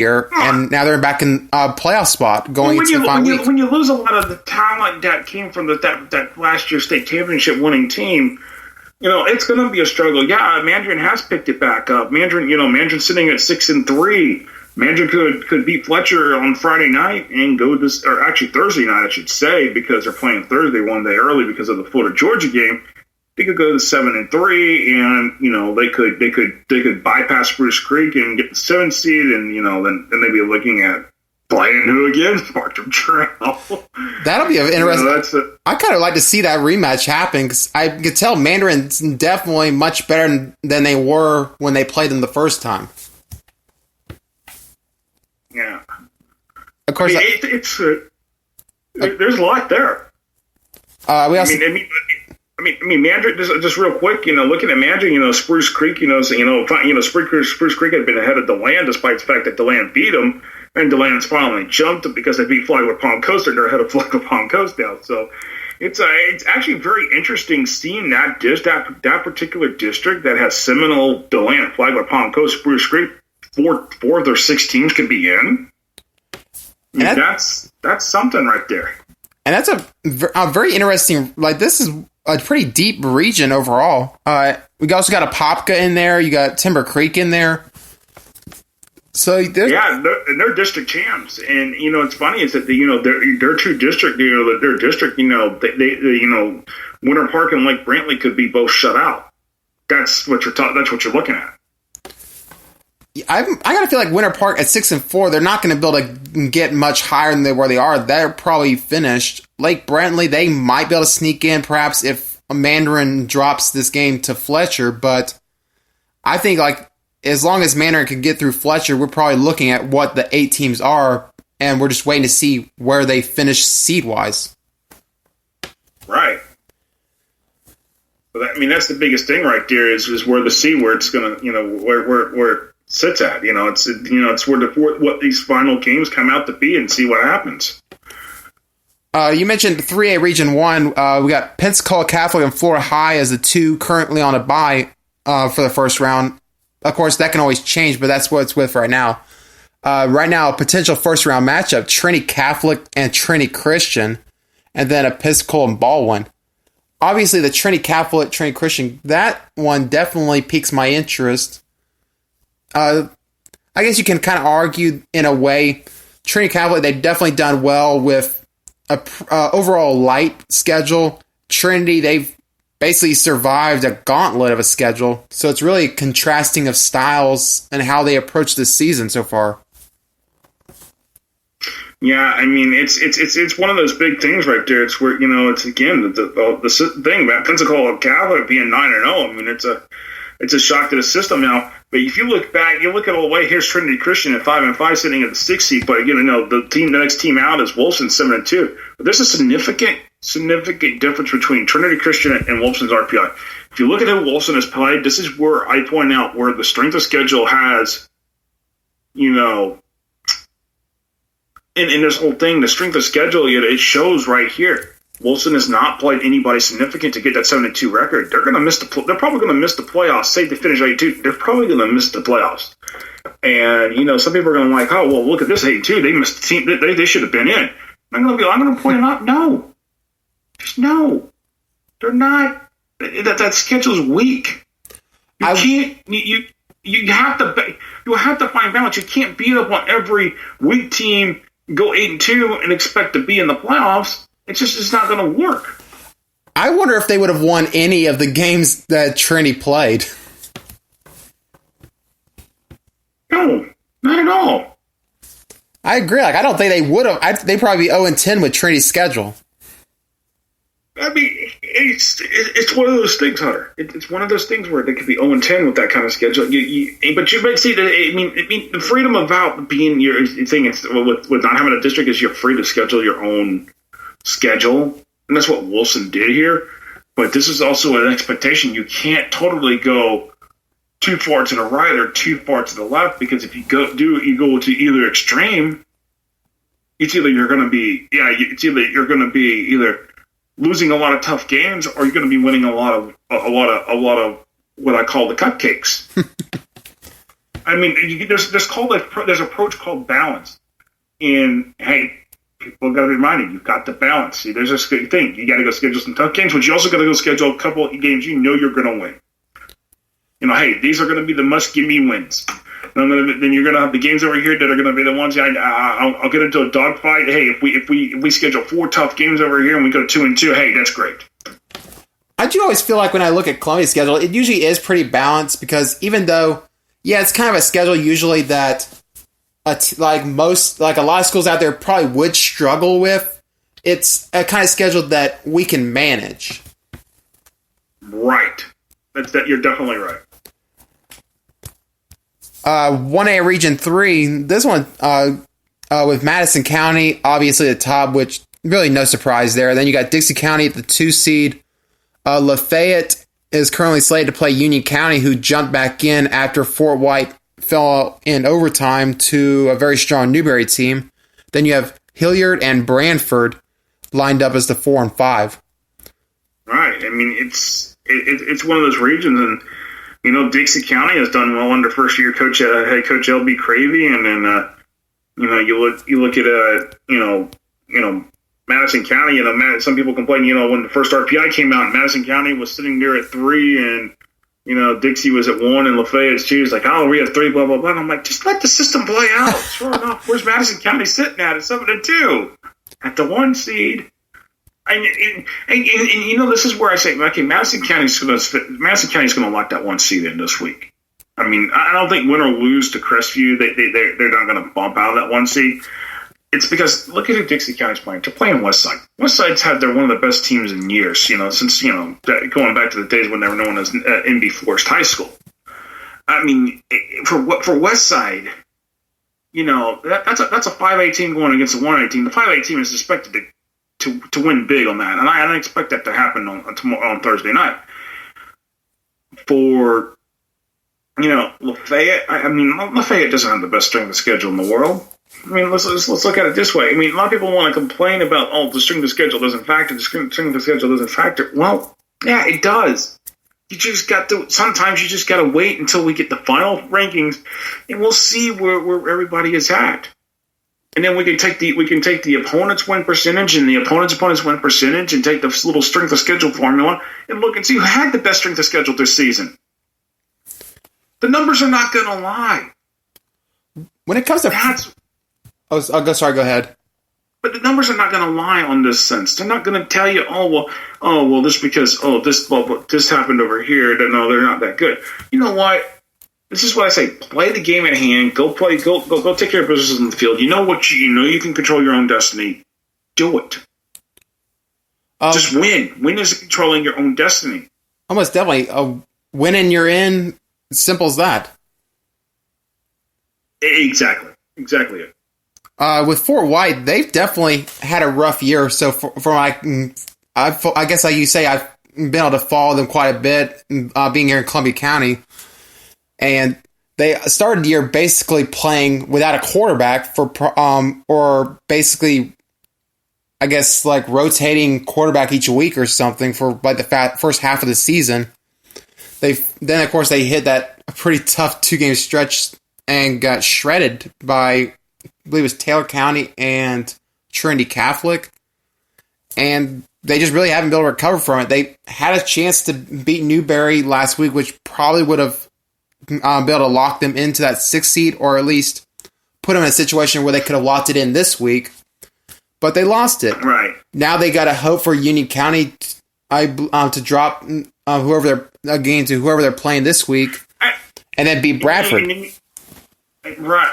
year, and now they're back in a playoff spot going into the final week. When you lose a lot of the talent that came from that last year's state championship winning team, it's going to be a struggle. Yeah, Mandarin has picked it back up. Mandarin sitting at 6-3. Mandarin could beat Fletcher on Friday night and go this, or actually Thursday night, I should say, because they're playing Thursday one day early because of the Florida Georgia game. They could go to 7-3, and they could bypass Spruce Creek and get the 7th seed, and then they'd be looking at playing who again? Bartram Trail. That'll be interesting. I kind of like to see that rematch happen because I could tell Mandarin's definitely much better than they were when they played them the first time. Yeah, of course. There's a lot there. Mandarin. Just real quick, looking at Mandarin, Spruce Creek, Spruce Creek had been ahead of DeLand despite the fact that DeLand beat them, and DeLand's finally jumped because they beat Flagler Palm Coast, and they're ahead of Flagler Palm Coast now. So it's actually very interesting seeing that particular district that has Seminole, DeLand, Flagler Palm Coast, Spruce Creek. Four of their 6 teams could be in. That's something right there. And that's a very interesting. This is a pretty deep region overall. We also got Apopka in there. You got Timber Creek in there. So they're district champs, and it's funny is that their two district, their district, they Winter Park and Lake Brantley could be both shut out. That's what you're looking at. I gotta feel like Winter Park at 6-4, they're not going to be able to get much higher than where they are. They're probably finished. Lake Brantley, they might be able to sneak in, perhaps if Mandarin drops this game to Fletcher. But I think as long as Mandarin can get through Fletcher, we're probably looking at what the 8 teams are, and we're just waiting to see where they finish seed wise. Right. But that's the biggest thing right there is where the seed, where it's gonna where sits at. It's where what these final games come out to be, and see what happens. You mentioned 3A Region 1. We got Pensacola Catholic and Florida High as the 2 currently on a bye for the first round. Of course, that can always change, but that's what it's with right now. Right now, a potential first-round matchup, Trinity Catholic and Trinity Christian, and then a Pensacola and Baldwin. Obviously, the Trinity Catholic, Trinity Christian, that one definitely piques my interest. I guess you can kind of argue in a way, Trinity Catholic, they've definitely done well with a overall light schedule. Trinity, they've basically survived a gauntlet of a schedule. So it's really contrasting of styles and how they approach this season so far. Yeah, it's one of those big things right there. It's where, it's again, the thing about Pensacola Catholic being 9-0. It's a shock to the system now. But if you look back, you look at all the way. Here's Trinity Christian at 5-5, sitting at the 6th seed. But again, the next team out is Wolfson 7-2. But there's a significant difference between Trinity Christian and Wolfson's RPI. If you look at who Wolfson has played, this is where I point out where the strength of schedule has, in this whole thing, the strength of schedule, it shows right here. Wolfson has not played anybody significant to get that 7-2 record. They're going to miss they're probably going to miss the playoffs. Say they finish 8-2, they're probably going to miss the playoffs. And some people are going to oh well, look at this 8-2. They missed the team. They should have been in. I'm going to point out no, just no, they're not. That schedule's weak. You have to find balance. You can't beat up on every weak team, go 8-2, and expect to be in the playoffs. It's not going to work. I wonder if they would have won any of the games that Trinity played. No, not at all. I agree. I don't think they would have. They'd probably be 0-10 with Trinity's schedule. It's one of those things, Hunter. It's one of those things where they could be 0-10 with that kind of schedule. But you might see that. The freedom about being your thing with not having a district is you're free to schedule your own schedule, and that's what Wilson did here. But this is also an expectation. You can't totally go too far to the right or too far to the left, because if you go to either extreme, it's either you're going to be either losing a lot of tough games, or you're going to be winning a lot of what I call the cupcakes. I mean, there's there's an approach called balance. And hey, people got to be reminded, you've got to balance. See, there's this good thing. You got to go schedule some tough games, but you also got to go schedule a couple of games you know you're going to win. Hey, these are going to be the must-give-me wins. Then you're going to have the games over here that are going to be the ones I'll get into a dogfight. Hey, if we schedule 4 tough games over here and we go 2-2, hey, that's great. I do always feel like when I look at Columbia's schedule, it usually is pretty balanced because even though, it's kind of a schedule usually that like a lot of schools out there probably would struggle with. It's a kind of schedule that we can manage. Right. That you're definitely right. 1A Region 3, this one with Madison County, obviously the top, which really no surprise there. Then you got Dixie County at the 2 seed. Lafayette is currently slated to play Union County, who jumped back in after Fort White fell in overtime to a very strong Newberry team. Then you have Hilliard and Branford lined up as the 4 and 5. Right. I mean, it's one of those regions, and Dixie County has done well under first-year head coach L.B. Cravey, and then you look at Madison County. Some people complain, when the first RPI came out, Madison County was sitting there at 3, and Dixie was at 1, and Lafayette's 2. It's like, oh, we have 3, blah blah blah. And I'm like, just let the system play out. Sure enough, where's Madison County sitting at 7-2 at the 1 seed? And this is where I say, okay, Madison County's going to lock that 1 seed in this week. I mean, I don't think win or lose to Crestview, they're not going to bump out of that 1 seed. It's because look at who Dixie County's playing. They're playing Westside. Westside's had one of the best teams in years. Since going back to the days when they were known as NB Forest High School. I mean, for Westside, that's a 5A team going against a 1A team. The 5A team is expected to win big on that, and I expect that to happen on Thursday night. For Lafayette, Lafayette doesn't have the best strength of schedule in the world. I mean, let's look at it this way. I mean, a lot of people want to complain about, the strength of schedule doesn't factor. The strength of schedule doesn't factor. Well, yeah, it does. Sometimes you just got to wait until we get the final rankings, and we'll see where everybody is at. And then we can take the opponent's win percentage and the opponent's win percentage and take the little strength of schedule formula and look and see who had the best strength of schedule this season. The numbers are not going to lie. When it comes to sorry, go ahead. But the numbers are not going to lie on this sense. They're not going to tell you, this happened over here. No, they're not that good. You know what? This is what I say. Play the game at hand. Go take care of business in the field. You know you can control your own destiny. Do it. Just win. Win is controlling your own destiny. Almost definitely. Winning, you're in. Simple as that. Exactly it. With Fort White, they've definitely had a rough year. So I guess like you say, I've been able to follow them quite a bit, being here in Columbia County. And they started the year basically playing without a quarterback or basically, I guess, like rotating quarterback each week or something for like the first half of the season. Then of course they hit that pretty tough 2-game stretch and got shredded by, I believe it was Taylor County and Trinity Catholic. And they just really haven't been able to recover from it. They had a chance to beat Newberry last week, which probably would have been able to lock them into that 6th seed, or at least put them in a situation where they could have locked it in this week. But they lost it. Right. Now they got to hope for Union County to drop whoever they're playing this week, and then beat Bradford. Right,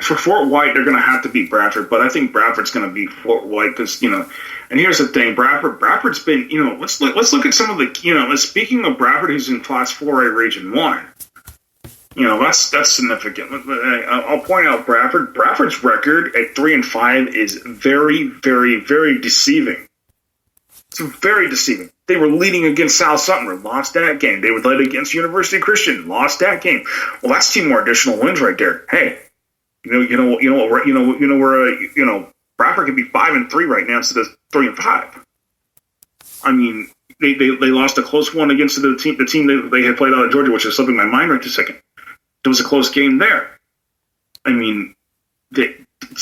for Fort White, they're going to have to beat Bradford, but I think Bradford's going to beat Fort White because And here's the thing, Bradford's been let's look at some of the speaking of Bradford, who's in Class 4A Region 1. That's significant. I'll point out Bradford's record at 3-5 is very, very, very deceiving. It's very deceiving. They were leading against South Sumter, lost that game. They were led against University Christian, lost that game. Well, that's 2 more additional wins right there. Hey, Bradford could be 5-3 right now instead of 3-5. I mean, they lost a close one against the team they had played out of Georgia, which is slipping my mind right this second. There was a close game there. I mean, they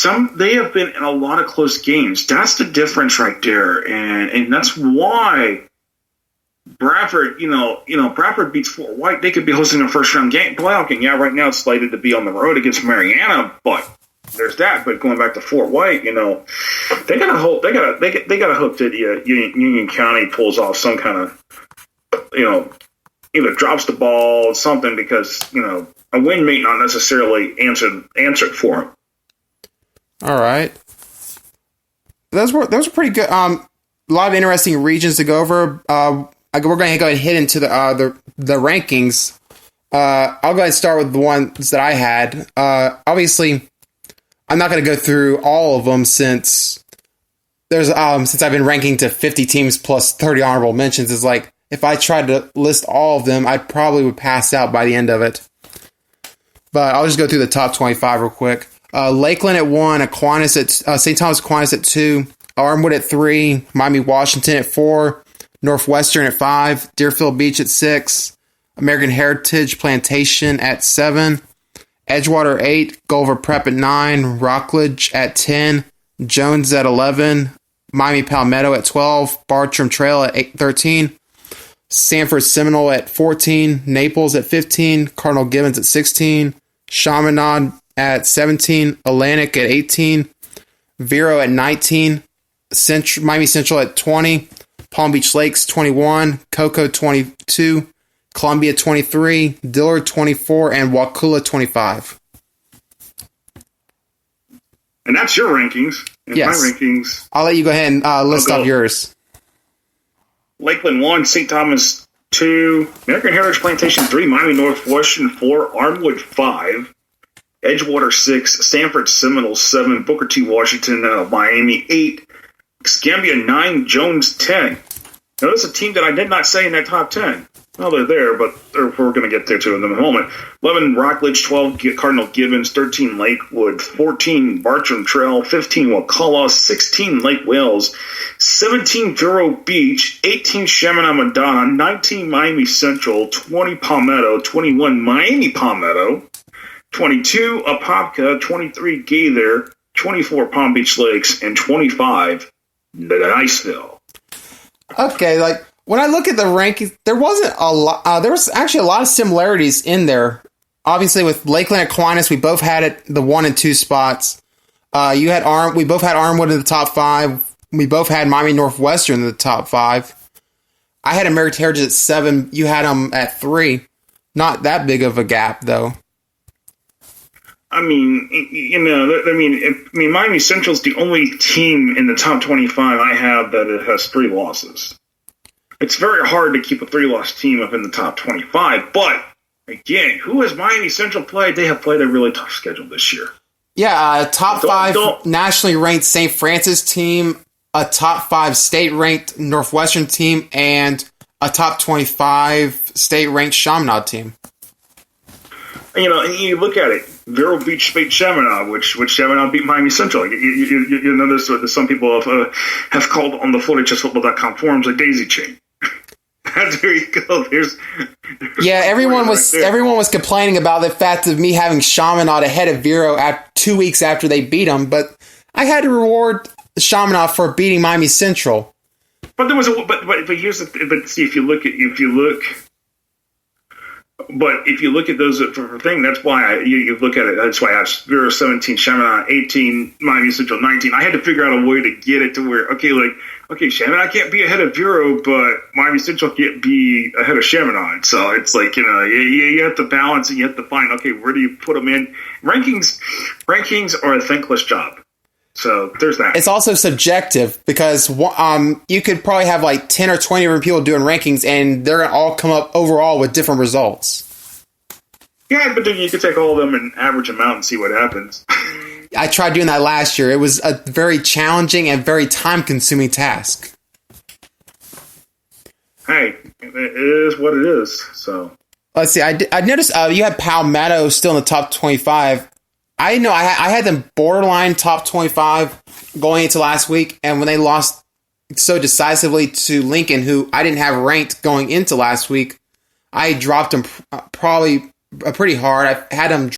have been in a lot of close games. That's the difference right there, and that's why Bradford, Bradford beats Fort White. They could be hosting a first round playoff game. Yeah, right now it's slated to be on the road against Mariana, but there's that. But going back to Fort White, they gotta hope that Union County pulls off some kind of, either drops the ball or something, because a win may not necessarily answer for them. All right, those were pretty good. A lot of interesting regions to go over. We're going to go ahead and hit into the rankings. I'll go ahead and start with the ones that I had. Obviously, I'm not going to go through all of them since I've been ranking to 50 teams plus 30 honorable mentions. It's like, if I tried to list all of them, I probably would pass out by the end of it. But I'll just go through the top 25 real quick. Lakeland at 1, Aquinas at St. Thomas Aquinas at 2, Armwood at 3, Miami Washington at 4, Northwestern at 5, Deerfield Beach at 6, American Heritage Plantation at 7, Edgewater 8, Gulliver Prep at 9, Rockledge at 10, Jones at 11, Miami Palmetto at 12, Bartram Trail at 13, Sanford Seminole at 14, Naples at 15, Cardinal Gibbons at 16, Chaminade at 17, Atlantic at 18, Vero at 19, Miami Central at 20, Palm Beach Lakes 21, Cocoa 22, Columbia 23, Dillard 24, and Wakulla 25. And that's your rankings. And yes. My rankings. I'll let you go ahead and list off yours. Lakeland 1, St. Thomas 2, American Heritage Plantation 3, Miami Northwestern 4, Armwood 5, Edgewater 6, Sanford Seminole 7, Booker T. Washington, Miami 8, Escambia 9, Jones 10. Now, this is a team that I did not say in that top 10. Well, they're there, but we're going to get there to in a moment. 11, Rockledge, 12, Cardinal Gibbons, 13, Lakewood, 14, Bartram Trail, 15, Wakulla, 16, Lake Wales, 17, Vero Beach, 18, Chaminade Madonna, 19, Miami Central, 20, Palmetto, 21, Miami Palmetto, 22, Apopka, 23, Gaither, 24, Palm Beach Lakes, and 25, Niceville. Okay, when I look at the rankings, there wasn't a lot. There was actually a lot of similarities in there. Obviously, with Lakeland Aquinas, we both had it the 1 and 2 spots. We both had Armwood in the top 5. We both had Miami Northwestern in the top 5. I had American Heritage at 7. You had them at 3. Not that big of a gap, though. I mean, Miami Central's the only team in the top 25 I have that it has 3 losses. It's very hard to keep a 3-loss team up in the top 25, but again, who has Miami Central played? They have played a really tough schedule this year. Yeah, top 5 nationally ranked St. Francis team, a top 5 state-ranked Northwestern team, and a top 25 state-ranked Chaminade team. And you look at it, Vero Beach beat Chaminade, which Chaminade beat Miami Central. You notice that some people have called on the FloorDHSFootball.com forums a daisy chain. There you go. There's everyone was complaining about the fact of me having Chaminade ahead of Vero at 2 weeks after they beat them, but I had to reward Chaminade for beating Miami Central. But there was here's if you look at those for thing, that's why you look at it. That's why I have Vero 17, Chaminade 18, Miami Central 19. I had to figure out a way to get it to where Chaminade can't be ahead of Vero, but Miami Central can't be ahead of Chaminade. So it's like you have to balance and you have to find where do you put them in rankings. Rankings are a thankless job. So there's that. It's also subjective because you could probably have 10 or 20 different people doing rankings, and they're going to all come up overall with different results. Yeah, but then you could take all of them and average them out and see what happens. I tried doing that last year. It was a very challenging and very time-consuming task. Hey, it is what it is. So let's see. I noticed you had Palmetto still in the top 25. I know I had them borderline top 25 going into last week, and when they lost so decisively to Lincoln, who I didn't have ranked going into last week. I dropped him probably pretty hard. I had him